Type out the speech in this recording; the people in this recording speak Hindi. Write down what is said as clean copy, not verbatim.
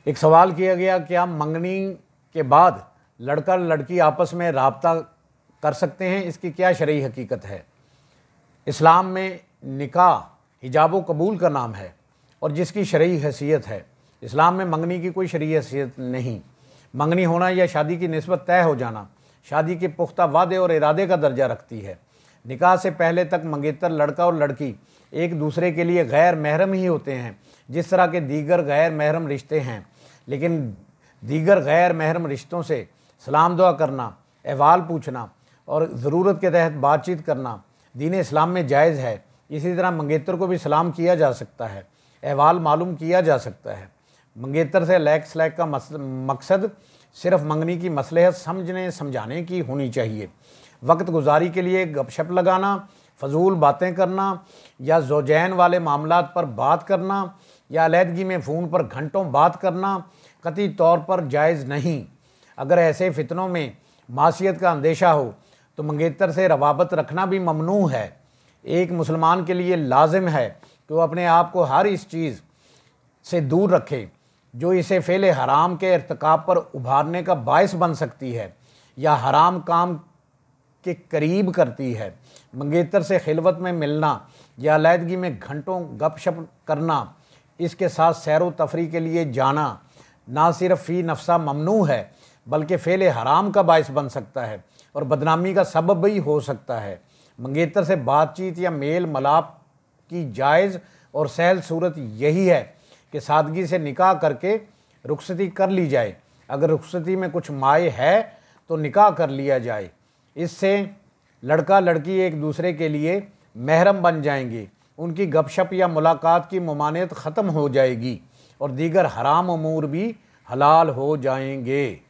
एक सवाल किया गया, क्या मंगनी के बाद लड़का लड़की आपस में राब्ता कर सकते हैं, इसकी क्या शरई हकीकत है। इस्लाम में निकाह हिजाब कबूल का नाम है और जिसकी शरई हैसियत है। इस्लाम में मंगनी की कोई शरई हैसियत नहीं। मंगनी होना या शादी की निस्बत तय हो जाना शादी के पुख्ता वादे और इरादे का दर्जा रखती है। निकाह से पहले तक मंगेतर लड़का और लड़की एक दूसरे के लिए गैर महरम ही होते हैं, जिस तरह के दीगर गैर महरम रिश्ते हैं। लेकिन दीगर गैर महरम रिश्तों से सलाम दुआ करना, अहवाल पूछना और ज़रूरत के तहत बातचीत करना दीन इस्लाम में जायज़ है। इसी तरह मंगेतर को भी सलाम किया जा सकता है, अहवाल मालूम किया जा सकता है। मंगेतर से लैक स्लैक का मकसद सिर्फ मंगनी की मसलहत समझने समझाने की होनी चाहिए। वक्त गुजारी के लिए गपशप लगाना, फजूल बातें करना या ज़ौजैन वाले मामलात पर बात करना या अलहदगी में फ़ोन पर घंटों बात करना कतई तौर पर जायज़ नहीं। अगर ऐसे फितनों में मासियत का अंदेशा हो तो मंगेतर से रवाबत रखना भी ममनू है। एक मुसलमान के लिए लाजिम है कि वह अपने आप को हर इस चीज़ से दूर रखे जो इसे फ़ेले हराम के इर्तिकाब पर उभारने का बायस बन सकती है या हराम काम के करीब करती है। मंगेतर से खिलवत में मिलना या अलहदगी में घंटों गपशप करना, इसके साथ सैर व तफरी के लिए जाना ना सिर्फ फ़ी नफ्सा ममनू है बल्कि फ़ेले हराम का बायस बन सकता है और बदनामी का सबब भी हो सकता है। मंगेतर से बातचीत या मेल मलाप की जायज़ और सहल सूरत यही है कि सादगी से निकाह करके रुखसती कर ली जाए। अगर रुखसती में कुछ माय है तो निकाह कर लिया जाए। इससे लड़का लड़की एक दूसरे के लिए महरम बन जाएंगे, उनकी गपशप या मुलाकात की ममानियत ख़त्म हो जाएगी और दीगर हराम उमूर भी हलाल हो जाएंगे।